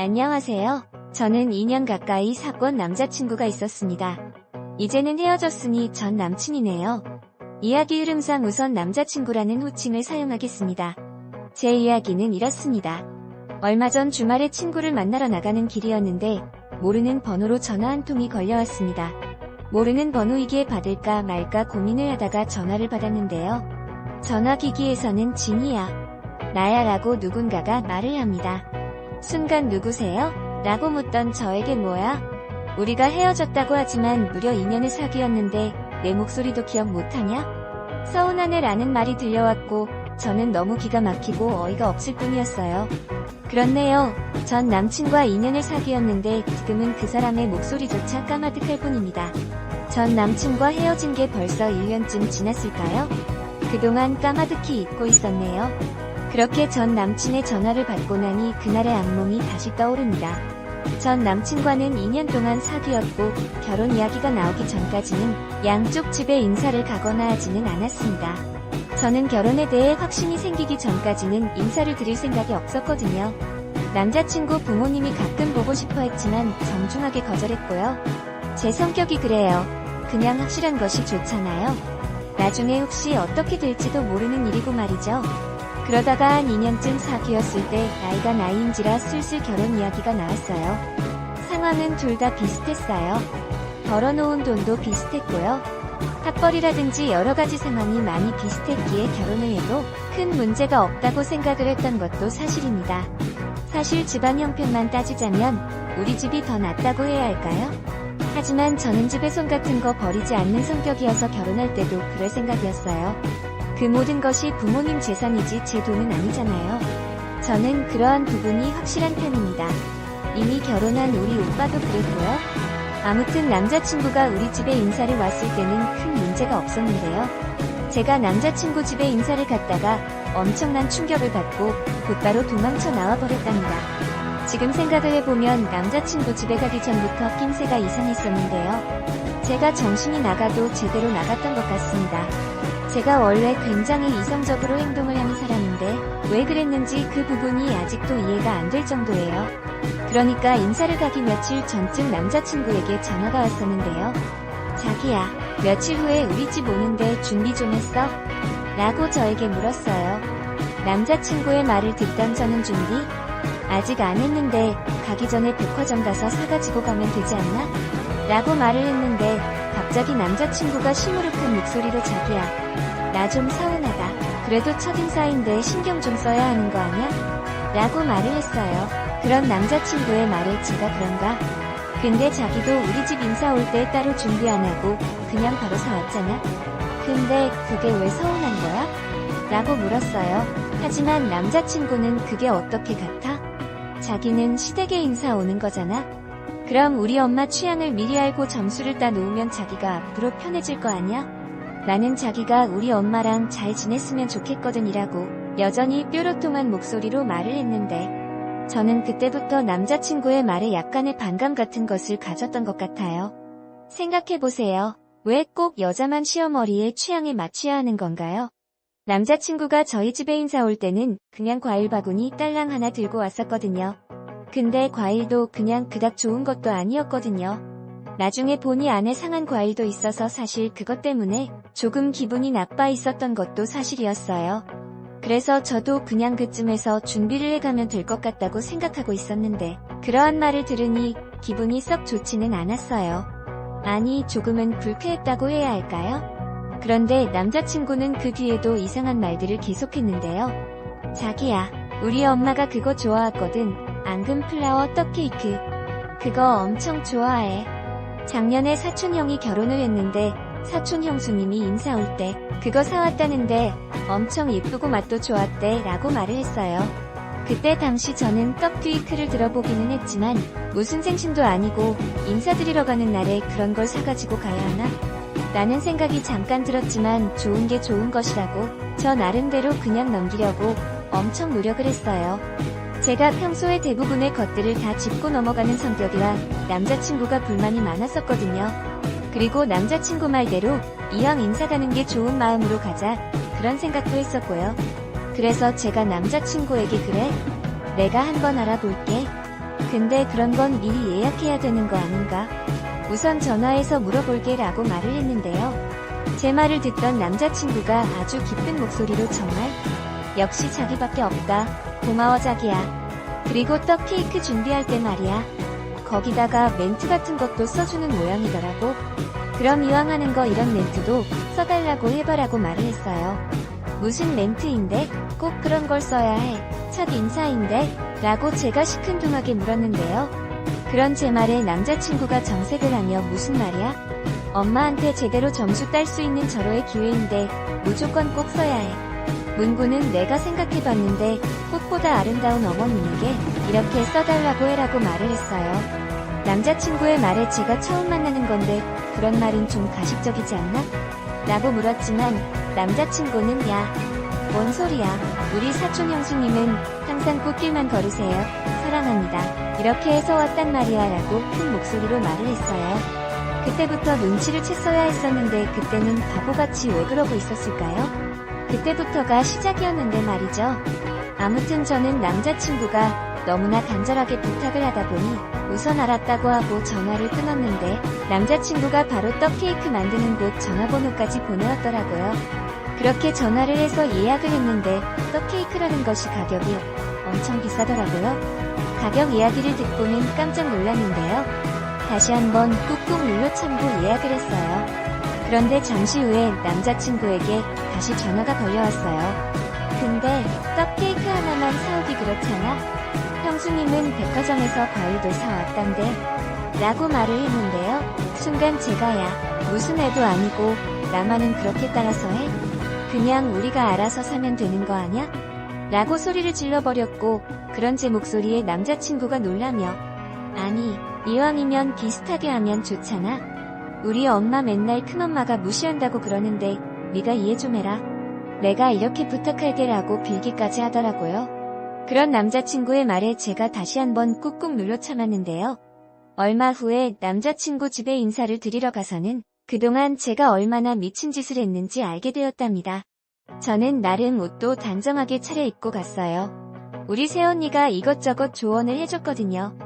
안녕하세요. 저는 2년 가까이 사귄 남자친구가 있었습니다. 이제는 헤어졌으니 전 남친이네요. 이야기 흐름상 우선 남자친구라는 호칭을 사용하겠습니다. 제 이야기는 이렇습니다. 얼마 전 주말에 친구를 만나러 나가는 길이었는데 모르는 번호로 전화 한 통이 걸려왔습니다. 모르는 번호이기에 받을까 말까 고민을 하다가 전화를 받았는데요. 전화기기에서는 진이야, 나야 라고 누군가가 말을 합니다. 순간 누구세요? 라고 묻던 저에게 뭐야? 우리가 헤어졌다고 하지만 무려 2년을 사귀었는데 내 목소리도 기억 못하냐? 서운하네 라는 말이 들려왔고 저는 너무 기가 막히고 어이가 없을 뿐이었어요. 그렇네요. 전 남친과 2년을 사귀었는데 지금은 그 사람의 목소리조차 까마득할 뿐입니다. 전 남친과 헤어진 게 벌써 1년쯤 지났을까요? 그동안 까마득히 잊고 있었네요. 그렇게 전 남친의 전화를 받고 나니 그날의 악몽이 다시 떠오릅니다. 전 남친과는 2년 동안 사귀었고 결혼 이야기가 나오기 전까지는 양쪽 집에 인사를 가거나 하지는 않았습니다. 저는 결혼에 대해 확신이 생기기 전까지는 인사를 드릴 생각이 없었거든요. 남자친구 부모님이 가끔 보고 싶어 했지만 정중하게 거절했고요. 제 성격이 그래요. 그냥 확실한 것이 좋잖아요. 나중에 혹시 어떻게 될지도 모르는 일이고 말이죠. 그러다가 한 2년쯤 사귀었을 때 나이가 나이인지라 슬슬 결혼 이야기가 나왔어요. 상황은 둘 다 비슷했어요. 벌어놓은 돈도 비슷했고요. 학벌이라든지 여러가지 상황이 많이 비슷했기에 결혼을 해도 큰 문제가 없다고 생각을 했던 것도 사실입니다. 사실 집안 형편만 따지자면 우리 집이 더 낫다고 해야 할까요? 하지만 저는 집에 손 같은 거 버리지 않는 성격이어서 결혼할 때도 그럴 생각이었어요. 그 모든 것이 부모님 재산이지 제 돈은 아니잖아요. 저는 그러한 부분이 확실한 편입니다. 이미 결혼한 우리 오빠도 그랬고요. 아무튼 남자친구가 우리 집에 인사를 왔을 때는 큰 문제가 없었는데요. 제가 남자친구 집에 인사를 갔다가 엄청난 충격을 받고 곧바로 도망쳐 나와버렸답니다. 지금 생각을 해보면 남자친구 집에 가기 전부터 낌새가 이상했었는데요. 제가 정신이 나가도 제대로 나갔던 것 같습니다. 제가 원래 굉장히 이성적으로 행동을 하는 사람인데 왜 그랬는지 그 부분이 아직도 이해가 안 될 정도예요. 그러니까 인사를 가기 며칠 전쯤 남자친구에게 전화가 왔었는데요. 자기야, 며칠 후에 우리 집 오는데 준비 좀 했어? 라고 저에게 물었어요. 남자친구의 말을 듣던 저는 준비? 아직 안 했는데 가기 전에 백화점 가서 사가지고 가면 되지 않나? 라고 말을 했는데 갑자기 남자친구가 시무룩한 목소리로 자기야, 나 좀 서운하다. 그래도 첫인사인데 신경 좀 써야 하는 거 아냐? 라고 말을 했어요. 그런 남자친구의 말에 제가 그런가? 근데 자기도 우리 집 인사 올 때 따로 준비 안 하고 그냥 바로 사왔잖아? 근데 그게 왜 서운한 거야? 라고 물었어요. 하지만 남자친구는 그게 어떻게 같아? 자기는 시댁에 인사 오는 거잖아? 그럼 우리 엄마 취향을 미리 알고 점수를 따 놓으면 자기가 앞으로 편해질 거 아냐? 나는 자기가 우리 엄마랑 잘 지냈으면 좋겠거든이라고 여전히 뾰로통한 목소리로 말을 했는데 저는 그때부터 남자친구의 말에 약간의 반감 같은 것을 가졌던 것 같아요. 생각해보세요. 왜 꼭 여자만 시어머리의 취향에 맞춰야 하는 건가요? 남자친구가 저희 집에 인사 올 때는 그냥 과일 바구니 딸랑 하나 들고 왔었거든요. 근데 과일도 그냥 그닥 좋은 것도 아니었거든요. 나중에 보니 안에 상한 과일도 있어서 사실 그것 때문에 조금 기분이 나빠 있었던 것도 사실이었어요. 그래서 저도 그냥 그쯤에서 준비를 해가면 될 것 같다고 생각하고 있었는데 그러한 말을 들으니 기분이 썩 좋지는 않았어요. 아니, 조금은 불쾌했다고 해야 할까요? 그런데 남자친구는 그 뒤에도 이상한 말들을 계속했는데요. 자기야, 우리 엄마가 그거 좋아하거든. 앙금 플라워 떡케이크. 그거 엄청 좋아해. 작년에 사촌형이 결혼을 했는데 사촌 형수님이 인사 올 때 그거 사왔다는데 엄청 예쁘고 맛도 좋았대 라고 말을 했어요. 그때 당시 저는 떡케이크를 들어보기는 했지만 무슨 생신도 아니고 인사드리러 가는 날에 그런 걸 사가지고 가야 하나? 라는 생각이 잠깐 들었지만 좋은 게 좋은 것이라고 저 나름대로 그냥 넘기려고 엄청 노력을 했어요. 제가 평소에 대부분의 것들을 다 짚고 넘어가는 성격이라 남자친구가 불만이 많았었거든요. 그리고 남자친구 말대로 이왕 인사 가는 게 좋은 마음으로 가자 그런 생각도 했었고요. 그래서 제가 남자친구에게 그래? 내가 한번 알아볼게. 근데 그런 건 미리 예약해야 되는 거 아닌가? 우선 전화해서 물어볼게 라고 말을 했는데요. 제 말을 듣던 남자친구가 아주 기쁜 목소리로 정말 역시 자기밖에 없다. 고마워 자기야. 그리고 떡 케이크 준비할 때 말이야. 거기다가 멘트 같은 것도 써주는 모양이더라고. 그럼 이왕 하는 거 이런 멘트도 써달라고 해봐라고 말을 했어요. 무슨 멘트인데? 꼭 그런 걸 써야 해. 첫 인사인데? 라고 제가 시큰둥하게 물었는데요. 그런 제 말에 남자친구가 정색을 하며 무슨 말이야? 엄마한테 제대로 점수 딸 수 있는 절호의 기회인데 무조건 꼭 써야 해. 문구는 내가 생각해봤는데 꽃보다 아름다운 어머님에게 이렇게 써달라고 해라고 말을 했어요. 남자친구의 말에 제가 처음 만나는 건데 그런 말은 좀 가식적이지 않나? 라고 물었지만 남자친구는 야, 뭔 소리야. 우리 사촌 형수님은 항상 꽃길만 걸으세요. 사랑합니다. 이렇게 해서 왔단 말이야 라고 큰 목소리로 말을 했어요. 그때부터 눈치를 챘어야 했었는데 그때는 바보같이 왜 그러고 있었을까요? 그때부터가 시작이었는데 말이죠. 아무튼 저는 남자친구가 너무나 간절하게 부탁을 하다 보니 우선 알았다고 하고 전화를 끊었는데 남자친구가 바로 떡케이크 만드는 곳 전화번호까지 보내왔더라고요. 그렇게 전화를 해서 예약을 했는데 떡케이크라는 것이 가격이 엄청 비싸더라고요. 가격 이야기를 듣고는 깜짝 놀랐는데요. 다시 한번 꾹꾹 눌러 참고 예약을 했어요. 그런데 잠시 후에 남자친구에게 다시 전화가 걸려왔어요. 근데 떡케이크 하나만 사오기 그렇잖아? 형수님은 백화점에서 과일도 사왔단데 라고 말을 했는데요. 순간 제가 야, 무슨 애도 아니고 나만은 그렇게 따라서 해? 그냥 우리가 알아서 사면 되는 거 아냐? 라고 소리를 질러버렸고 그런 제 목소리에 남자친구가 놀라며 아니, 이왕이면 비슷하게 하면 좋잖아. 우리 엄마 맨날 큰엄마가 무시한다고 그러는데 네가 이해 좀 해라. 내가 이렇게 부탁할게 라고 빌기까지 하더라고요. 그런 남자친구의 말에 제가 다시 한번 꾹꾹 눌러 참았는데요. 얼마 후에 남자친구 집에 인사를 드리러 가서는 그동안 제가 얼마나 미친 짓을 했는지 알게 되었답니다. 저는 나름 옷도 단정하게 차려입고 갔어요. 우리 새언니가 이것저것 조언을 해줬거든요.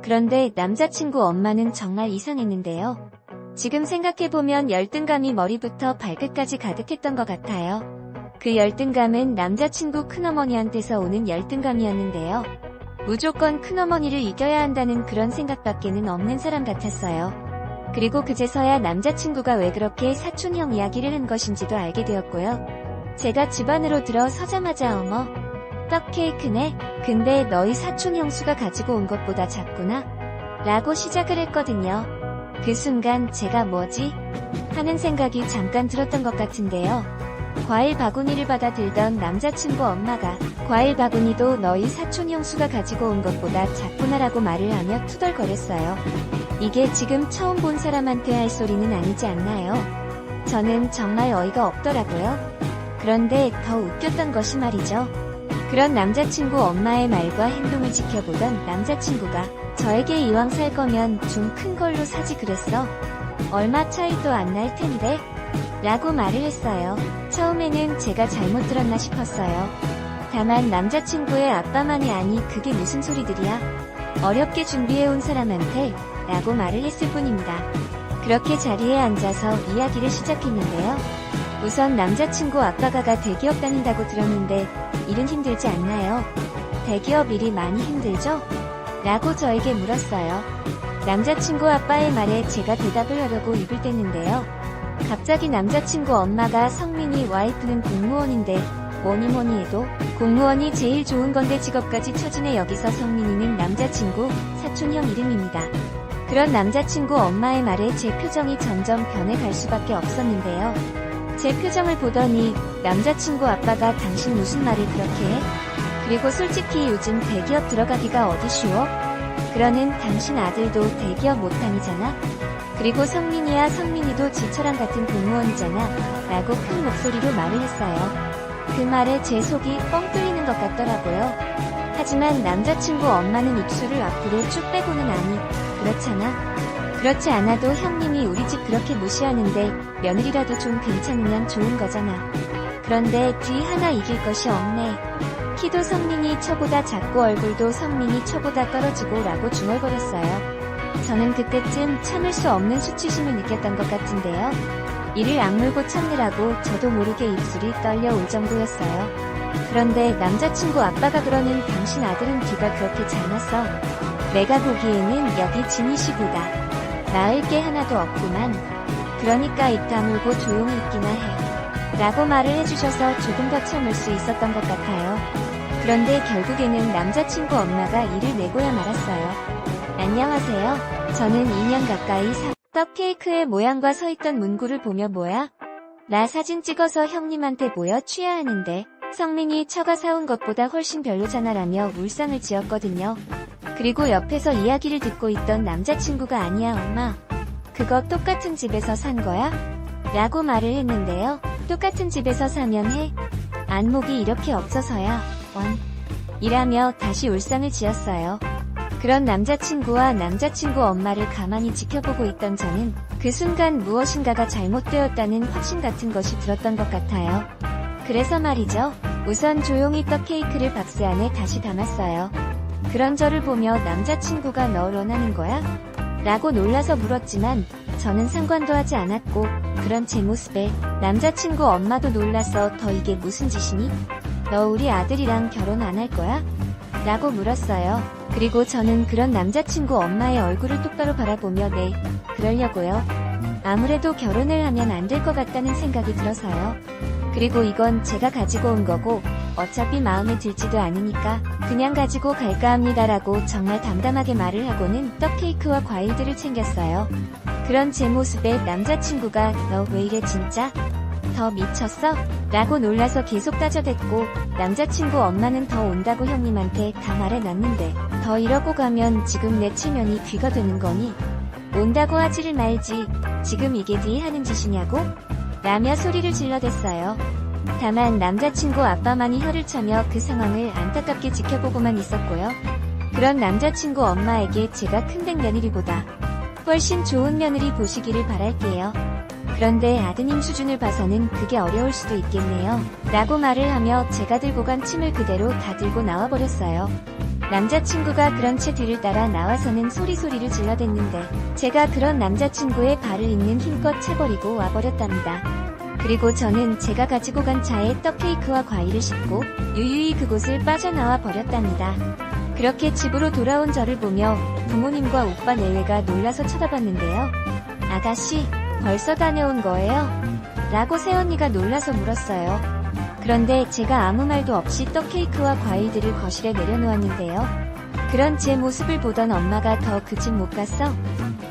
그런데 남자친구 엄마는 정말 이상했는데요. 지금 생각해보면 열등감이 머리부터 발끝까지 가득했던 것 같아요. 그 열등감은 남자친구 큰어머니한테서 오는 열등감이었는데요. 무조건 큰어머니를 이겨야 한다는 그런 생각밖에는 없는 사람 같았어요. 그리고 그제서야 남자친구가 왜 그렇게 사촌형 이야기를 한 것인지도 알게 되었고요. 제가 집 안으로 들어서자마자 어머, 떡케이크네? 근데 너희 사촌 형수가 가지고 온 것보다 작구나? 라고 시작을 했거든요. 그 순간 제가 뭐지? 하는 생각이 잠깐 들었던 것 같은데요. 과일 바구니를 받아 들던 남자친구 엄마가 과일 바구니도 너희 사촌 형수가 가지고 온 것보다 작구나라고 말을 하며 투덜거렸어요. 이게 지금 처음 본 사람한테 할 소리는 아니지 않나요? 저는 정말 어이가 없더라고요. 그런데 더 웃겼던 것이 말이죠. 그런 남자친구 엄마의 말과 행동을 지켜보던 남자친구가 저에게 이왕 살 거면 좀 큰 걸로 사지 그랬어. 얼마 차이도 안 날 텐데? 라고 말을 했어요. 처음에는 제가 잘못 들었나 싶었어요. 다만 남자친구의 아빠만이 아니 그게 무슨 소리들이야? 어렵게 준비해온 사람한테 라고 말을 했을 뿐입니다. 그렇게 자리에 앉아서 이야기를 시작했는데요. 우선 남자친구 아빠가 대기업 다닌다고 들었는데 일은 힘들지 않나요? 대기업 일이 많이 힘들죠? 라고 저에게 물었어요. 남자친구 아빠의 말에 제가 대답을 하려고 입을 뗐는데요. 갑자기 남자친구 엄마가 성민이 와이프는 공무원인데 뭐니뭐니 해도 공무원이 제일 좋은 건데 직업까지 처지네. 여기서 성민이는 남자친구 사촌형 이름입니다. 그런 남자친구 엄마의 말에 제 표정이 점점 변해갈 수밖에 없었는데요. 제 표정을 보더니 남자친구 아빠가 당신 무슨 말을 그렇게 해? 그리고 솔직히 요즘 대기업 들어가기가 어디 쉬워? 그러는 당신 아들도 대기업 못 다니잖아? 그리고 성민이야 성민이도 지처랑 같은 공무원이잖아 라고 큰 목소리로 말을 했어요. 그 말에 제 속이 뻥 뚫리는 것 같더라고요. 하지만 남자친구 엄마는 입술을 앞으로 쭉 빼고는 아니 그렇잖아. 그렇지 않아도 형님이 우리 집 그렇게 무시하는데 며느리라도 좀 괜찮으면 좋은 거잖아. 그런데 뒤 하나 이길 것이 없네. 키도 성민이 저보다 작고 얼굴도 성민이 저보다 떨어지고 라고 중얼거렸어요. 저는 그때쯤 참을 수 없는 수치심을 느꼈던 것 같은데요. 이를 악물고 참느라고 저도 모르게 입술이 떨려올 정도였어요. 그런데 남자친구 아빠가 그러는 당신 아들은 뒤가 그렇게 잘났어. 내가 보기에는 여기 진희씨보다 나을 게 하나도 없구만. 그러니까 입 다물고 조용히 있기나 해. 라고 말을 해주셔서 조금 더 참을 수 있었던 것 같아요. 그런데 결국에는 남자친구 엄마가 이를 내고야 말았어요. 안녕하세요. 저는 2년 가까이 떡 케이크의 모양과 서있던 문구를 보며 뭐야? 나 사진 찍어서 형님한테 보여 취야 하는데 성민이 처가 사온 것보다 훨씬 별로잖아 라며 울상을 지었거든요. 그리고 옆에서 이야기를 듣고 있던 남자친구가 아니야 엄마. 그거 똑같은 집에서 산 거야? 라고 말을 했는데요. 똑같은 집에서 사면 해? 안목이 이렇게 없어서야. 이라며 다시 울상을 지었어요. 그런 남자친구와 남자친구 엄마를 가만히 지켜보고 있던 저는 그 순간 무엇인가가 잘못되었다는 확신 같은 것이 들었던 것 같아요. 그래서 말이죠. 우선 조용히 떡 케이크를 박스 안에 다시 담았어요. 그런 저를 보며 남자친구가 널 원하는 거야? 라고 놀라서 물었지만 저는 상관도 하지 않았고 그런 제 모습에 남자친구 엄마도 놀라서 더 이게 무슨 짓이니? 너 우리 아들이랑 결혼 안 할 거야? 라고 물었어요. 그리고 저는 그런 남자친구 엄마의 얼굴을 똑바로 바라보며 네, 그러려고요. 아무래도 결혼을 하면 안 될 것 같다는 생각이 들어서요. 그리고 이건 제가 가지고 온 거고 어차피 마음에 들지도 않으니까 그냥 가지고 갈까 합니다라고 정말 담담하게 말을 하고는 떡 케이크와 과일들을 챙겼어요. 그런 제 모습에 남자친구가 너 왜 이래 진짜? 더 미쳤어? 라고 놀라서 계속 따져댔고 남자친구 엄마는 더 온다고 형님한테 다 말해놨는데 더 이러고 가면 지금 내 체면이 귀가 되는 거니? 온다고 하지를 말지 지금 이게 네 하는 짓이냐고? 라며 소리를 질러댔어요. 다만 남자친구 아빠만이 혀를 차며 그 상황을 안타깝게 지켜보고만 있었고요. 그런 남자친구 엄마에게 제가 큰댁 며느리보다 훨씬 좋은 며느리 보시기를 바랄게요. 그런데 아드님 수준을 봐서는 그게 어려울 수도 있겠네요. 라고 말을 하며 제가 들고 간 침을 그대로 다 들고 나와버렸어요. 남자친구가 그런 채 뒤를 따라 나와서는 소리소리를 질러댔는데 제가 그런 남자친구의 발을 잇는 힘껏 차버리고 와버렸답니다. 그리고 저는 제가 가지고 간 차에 떡 케이크와 과일을 싣고 유유히 그곳을 빠져나와 버렸답니다. 그렇게 집으로 돌아온 저를 보며 부모님과 오빠 내외가 놀라서 쳐다봤는데요. 아가씨, 벌써 다녀온 거예요? 라고 새언니가 놀라서 물었어요. 그런데 제가 아무 말도 없이 떡 케이크와 과일들을 거실에 내려놓았는데요. 그런 제 모습을 보던 엄마가 더 그 집 못 갔어?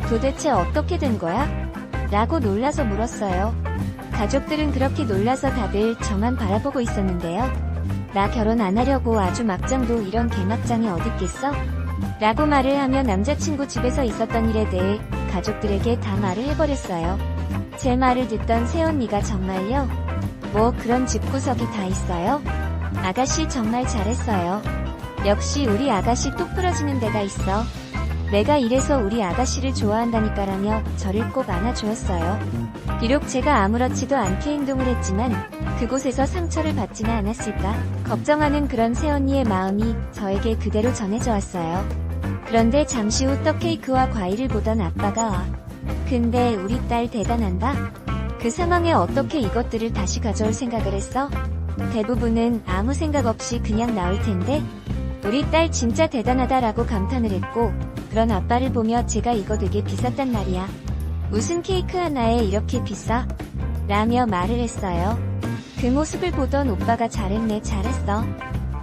도대체 어떻게 된 거야? 라고 놀라서 물었어요. 가족들은 그렇게 놀라서 다들 저만 바라보고 있었는데요. 나 결혼 안 하려고 아주 막장도 이런 개막장이 어딨겠어? 라고 말을 하며 남자친구 집에서 있었던 일에 대해 가족들에게 다 말을 해버렸어요. 제 말을 듣던 새언니가 정말요? 뭐 그런 집구석이 다 있어요? 아가씨 정말 잘했어요. 역시 우리 아가씨 똑 부러지는 데가 있어. 내가 이래서 우리 아가씨를 좋아한다니까라며 저를 꼭 안아주었어요. 비록 제가 아무렇지도 않게 행동을 했지만 그곳에서 상처를 받지는 않았을까 걱정하는 그런 새언니의 마음이 저에게 그대로 전해져 왔어요. 그런데 잠시 후 떡 케이크와 과일을 보던 아빠가 와. 근데 우리 딸 대단한다? 그 상황에 어떻게 이것들을 다시 가져올 생각을 했어? 대부분은 아무 생각 없이 그냥 나올 텐데? 우리 딸 진짜 대단하다라고 감탄을 했고 그런 아빠를 보며 제가 이거 되게 비쌌단 말이야. 무슨 케이크 하나에 이렇게 비싸? 라며 말을 했어요. 그 모습을 보던 오빠가 잘했네 잘했어.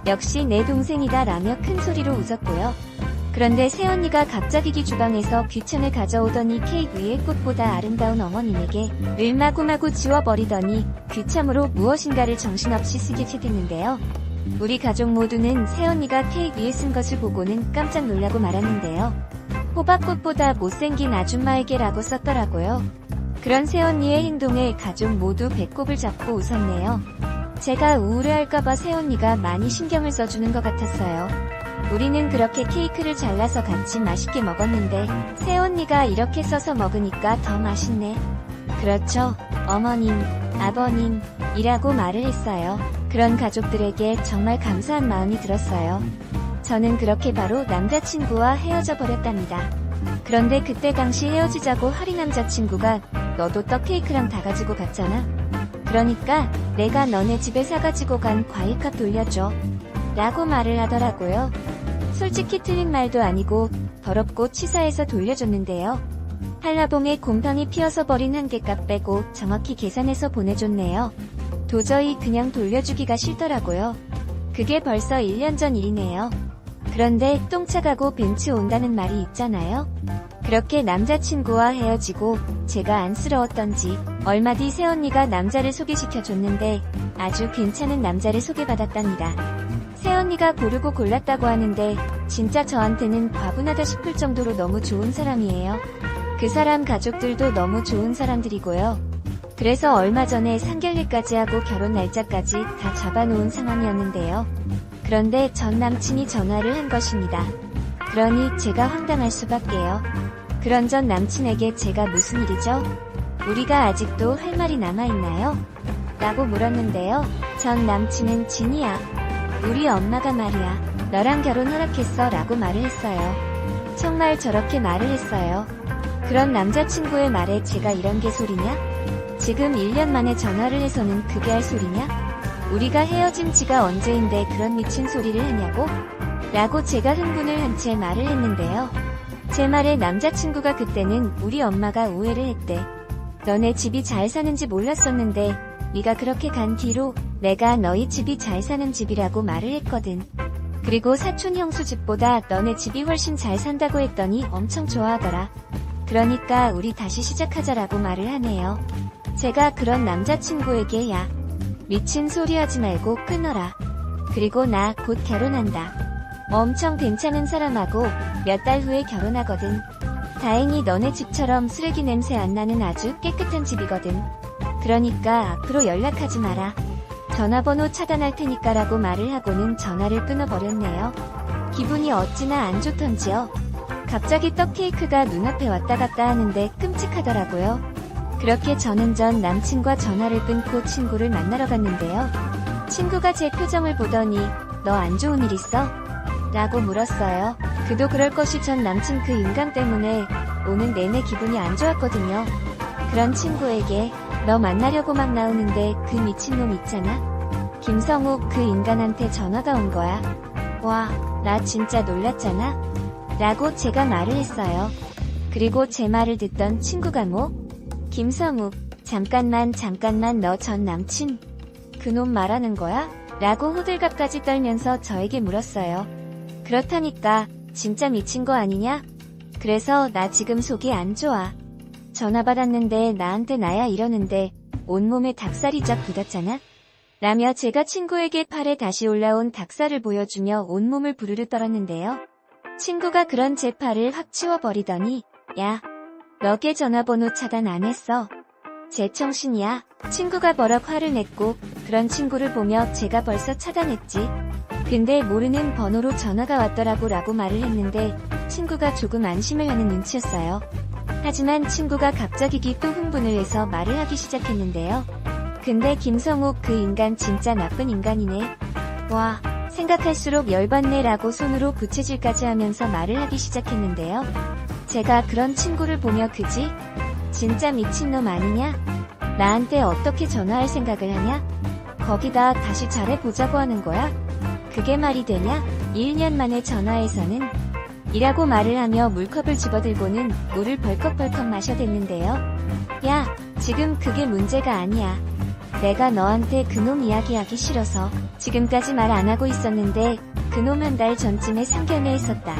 역시 내 동생이다 라며 큰 소리로 웃었고요. 그런데 새언니가 갑자기 주방에서 귀청을 가져오더니 케이크 위에 꽃보다 아름다운 어머님에게 을 마구마구 지워버리더니 귀참으로 무엇인가를 정신없이 쓰게 됐는데요. 우리 가족 모두는 새언니가 케이크 위에 쓴 것을 보고는 깜짝 놀라고 말았는데요. 호박꽃보다 못생긴 아줌마에게 라고 썼더라고요. 그런 새언니의 행동에 가족 모두 배꼽을 잡고 웃었네요. 제가 우울해할까봐 새언니가 많이 신경을 써주는 것 같았어요. 우리는 그렇게 케이크를 잘라서 같이 맛있게 먹었는데 새언니가 이렇게 써서 먹으니까 더 맛있네. 그렇죠. 어머님, 아버님, 이라고 말을 했어요. 그런 가족들에게 정말 감사한 마음이 들었어요. 저는 그렇게 바로 남자친구와 헤어져 버렸답니다. 그런데 그때 당시 헤어지자고 하리 남자친구가 너도 떡 케이크랑 다 가지고 갔잖아. 그러니까 내가 너네 집에 사가지고 간 과일값 돌려줘. 라고 말을 하더라고요. 솔직히 틀린 말도 아니고 더럽고 치사해서 돌려줬는데요. 한라봉에 곰팡이 피어서 버린 한 개값 빼고 정확히 계산해서 보내줬네요. 도저히 그냥 돌려주기가 싫더라고요. 그게 벌써 1년 전 일이네요. 그런데 똥차 가고 벤츠 온다는 말이 있잖아요. 그렇게 남자친구와 헤어지고 제가 안쓰러웠던지 얼마 뒤 새언니가 남자를 소개시켜줬는데 아주 괜찮은 남자를 소개받았답니다. 새언니가 고르고 골랐다고 하는데 진짜 저한테는 과분하다 싶을 정도로 너무 좋은 사람이에요. 그 사람 가족들도 너무 좋은 사람들이고요. 그래서 얼마 전에 상견례까지 하고 결혼 날짜까지 다 잡아놓은 상황이었는데요. 그런데 전 남친이 전화를 한 것입니다. 그러니 제가 황당할 수밖에요. 그런 전 남친에게 제가 무슨 일이죠? 우리가 아직도 할 말이 남아있나요? 라고 물었는데요. 전 남친은 진이야. 우리 엄마가 말이야. 너랑 결혼 허락했어 라고 말을 했어요. 정말 저렇게 말을 했어요. 그런 남자친구의 말에 제가 이런 게 소리냐? 지금 1년 만에 전화를 해서는 그게 할 소리냐? 우리가 헤어진 지가 언제인데 그런 미친 소리를 하냐고? 라고 제가 흥분을 한 채 말을 했는데요. 제 말에 남자친구가 그때는 우리 엄마가 오해를 했대. 너네 집이 잘 사는지 몰랐었는데 네가 그렇게 간 뒤로 내가 너희 집이 잘 사는 집이라고 말을 했거든. 그리고 사촌 형수 집보다 너네 집이 훨씬 잘 산다고 했더니 엄청 좋아하더라. 그러니까 우리 다시 시작하자라고 말을 하네요. 제가 그런 남자친구에게 야, 미친 소리 하지 말고 끊어라. 그리고 나 곧 결혼한다. 엄청 괜찮은 사람하고 몇 달 후에 결혼하거든. 다행히 너네 집처럼 쓰레기 냄새 안 나는 아주 깨끗한 집이거든. 그러니까 앞으로 연락하지 마라. 전화번호 차단할 테니까 라고 말을 하고는 전화를 끊어버렸네요. 기분이 어찌나 안 좋던지요. 갑자기 떡 케이크가 눈앞에 왔다 갔다 하는데 끔찍하더라고요. 그렇게 저는 전 남친과 전화를 끊고 친구를 만나러 갔는데요. 친구가 제 표정을 보더니 너 안 좋은 일 있어? 라고 물었어요. 그도 그럴 것이 전 남친 그 인간 때문에 오는 내내 기분이 안 좋았거든요. 그런 친구에게 너 만나려고 막 나오는데 그 미친놈 있잖아. 김성욱 그 인간한테 전화가 온 거야. 와, 나 진짜 놀랐잖아. 라고 제가 말을 했어요. 그리고 제 말을 듣던 친구가 뭐? 김성욱, 잠깐만 너 전 남친? 그놈 말하는 거야? 라고 호들갑까지 떨면서 저에게 물었어요. 그렇다니까 진짜 미친 거 아니냐? 그래서 나 지금 속이 안 좋아. 전화 받았는데 나한테 나야 이러는데 온몸에 닭살이 쫙 돋았잖아? 라며 제가 친구에게 팔에 다시 올라온 닭살을 보여주며 온몸을 부르르 떨었는데요. 친구가 그런 제 팔을 확 치워버리더니 야, 너 걔 전화번호 차단 안 했어. 제정신이야. 친구가 버럭 화를 냈고 그런 친구를 보며 제가 벌써 차단했지. 근데 모르는 번호로 전화가 왔더라고 라고 말을 했는데 친구가 조금 안심을 하는 눈치였어요. 하지만 친구가 갑자기 또 흥분을 해서 말을 하기 시작했는데요. 근데 김성욱 그 인간 진짜 나쁜 인간이네. 와, 생각할수록 열받네 라고 손으로 부채질까지 하면서 말을 하기 시작했는데요. 제가 그런 친구를 보며 그지? 진짜 미친놈 아니냐? 나한테 어떻게 전화할 생각을 하냐? 거기다 다시 잘해보자고 하는 거야? 그게 말이 되냐? 1년 만에 전화해서는? 이라고 말을 하며 물컵을 집어들고는 물을 벌컥벌컥 마셔댔는데요. 야, 지금 그게 문제가 아니야. 내가 너한테 그놈 이야기하기 싫어서 지금까지 말 안 하고 있었는데 그놈 한 달 전쯤에 상견례 했었다.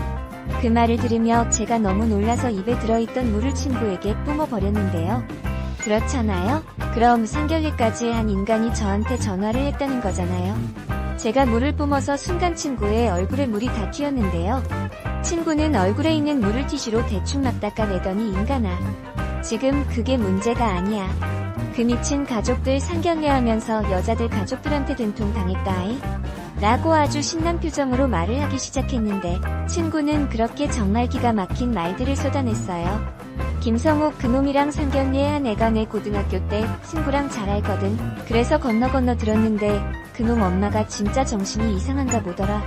그 말을 들으며 제가 너무 놀라서 입에 들어있던 물을 친구에게 뿜어버렸는데요. 그렇잖아요? 그럼 상견례까지 한 인간이 저한테 전화를 했다는 거잖아요. 제가 물을 뿜어서 순간 친구의 얼굴에 물이 다 튀었는데요. 친구는 얼굴에 있는 물을 티슈로 대충 막 닦아내더니 인간아. 지금 그게 문제가 아니야. 그 미친 가족들 상견례하면서 여자들 가족들한테 된통 당했다이? 라고 아주 신난 표정으로 말을 하기 시작했는데 친구는 그렇게 정말 기가 막힌 말들을 쏟아냈어요. 김성욱 그놈이랑 상견례 한 애가 내 고등학교 때 친구랑 잘 알거든. 그래서 건너 들었는데 그놈 엄마가 진짜 정신이 이상한가 보더라.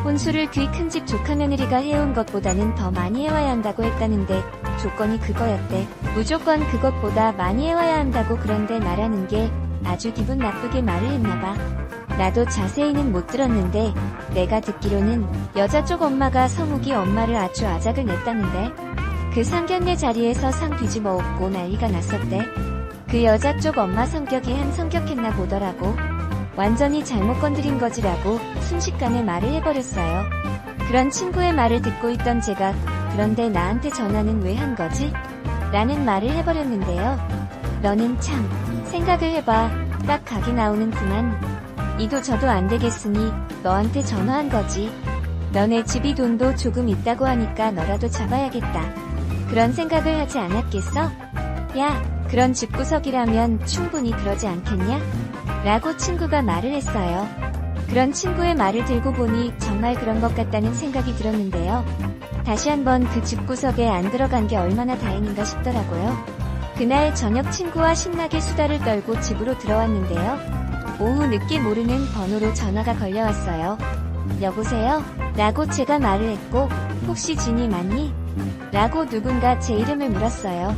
혼수를 귀 큰 집 조카 며느리가 해온 것보다는 더 많이 해와야 한다고 했다는데 조건이 그거였대. 무조건 그것보다 많이 해와야 한다고. 그런데 나라는 게 아주 기분 나쁘게 말을 했나봐. 나도 자세히는 못 들었는데 내가 듣기로는 여자 쪽 엄마가 성욱이 엄마를 아주 아작을 냈다는데 그 상견례 자리에서 상 뒤집어 엎고 난리가 났었대. 그 여자 쪽 엄마 성격이 한 성격했나 보더라고. 완전히 잘못 건드린 거지라고 순식간에 말을 해버렸어요. 그런 친구의 말을 듣고 있던 제가 그런데 나한테 전화는 왜 한 거지? 라는 말을 해버렸는데요. 너는 참 생각을 해봐. 딱 각이 나오는구만. 이도 저도 안 되겠으니 너한테 전화한 거지. 너네 집이 돈도 조금 있다고 하니까 너라도 잡아야겠다. 그런 생각을 하지 않았겠어? 야, 그런 집구석이라면 충분히 그러지 않겠냐? 라고 친구가 말을 했어요. 그런 친구의 말을 들고 보니 정말 그런 것 같다는 생각이 들었는데요. 다시 한번 그 집구석에 안 들어간 게 얼마나 다행인가 싶더라고요. 그날 저녁 친구와 신나게 수다를 떨고 집으로 들어왔는데요. 오후 늦게 모르는 번호로 전화가 걸려왔어요. 여보세요? 라고 제가 말을 했고 혹시 진이 맞니? 라고 누군가 제 이름을 물었어요.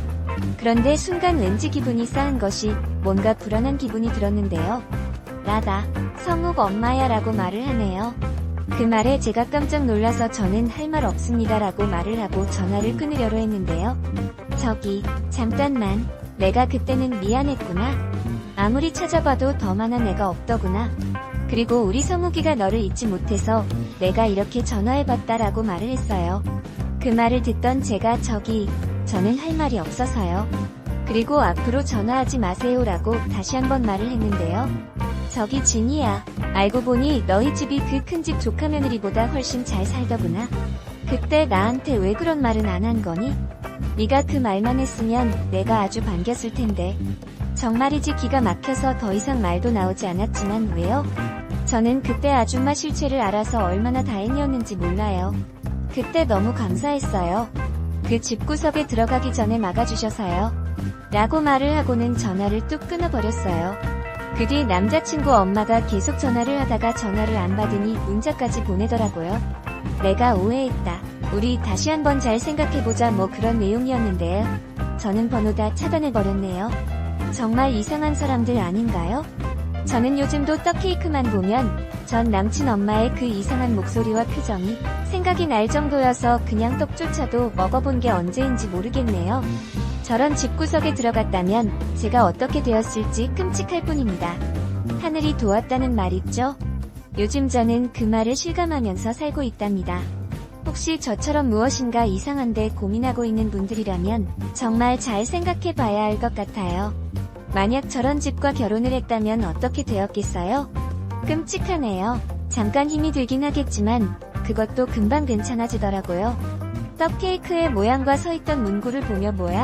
그런데 순간 왠지 기분이 싸한 것이 뭔가 불안한 기분이 들었는데요. 나다. 성욱 엄마야 라고 말을 하네요. 그 말에 제가 깜짝 놀라서 저는 할 말 없습니다 라고 말을 하고 전화를 끊으려고 했는데요. 저기 잠깐만. 내가 그때는 미안했구나. 아무리 찾아봐도 더 많은 애가 없더구나. 그리고 우리 성욱이가 너를 잊지 못해서 내가 이렇게 전화해봤다라고 말을 했어요. 그 말을 듣던 제가 저는 할 말이 없어서요. 그리고 앞으로 전화하지 마세요라고 다시 한번 말을 했는데요. 저기 진이야. 알고 보니 너희 집이 그 큰 집 조카 며느리보다 훨씬 잘 살더구나. 그때 나한테 왜 그런 말은 안 한 거니? 네가 그 말만 했으면 내가 아주 반겼을 텐데. 정말이지 기가 막혀서 더 이상 말도 나오지 않았지만 왜요? 저는 그때 아줌마 실체를 알아서 얼마나 다행이었는지 몰라요. 그때 너무 감사했어요. 그 집구석에 들어가기 전에 막아주셔서요. 라고 말을 하고는 전화를 뚝 끊어버렸어요. 그 뒤 남자친구 엄마가 계속 전화를 하다가 전화를 안 받으니 문자까지 보내더라고요. 내가 오해했다. 우리 다시 한번 잘 생각해보자 뭐 그런 내용이었는데요. 저는 번호 다 차단해버렸네요. 정말 이상한 사람들 아닌가요? 저는 요즘도 떡케이크만 보면 전 남친 엄마의 그 이상한 목소리와 표정이 생각이 날 정도여서 그냥 떡조차도 먹어본 게 언제인지 모르겠네요. 저런 집구석에 들어갔다면 제가 어떻게 되었을지 끔찍할 뿐입니다. 하늘이 도왔다는 말 있죠? 요즘 저는 그 말을 실감하면서 살고 있답니다. 혹시 저처럼 무엇인가 이상한데 고민하고 있는 분들이라면 정말 잘 생각해 봐야 할 것 같아요. 만약 저런 집과 결혼을 했다면 어떻게 되었겠어요? 끔찍하네요. 잠깐 힘이 들긴 하겠지만 그것도 금방 괜찮아지더라고요. 떡케이크의 모양과 서있던 문구를 보며 뭐야?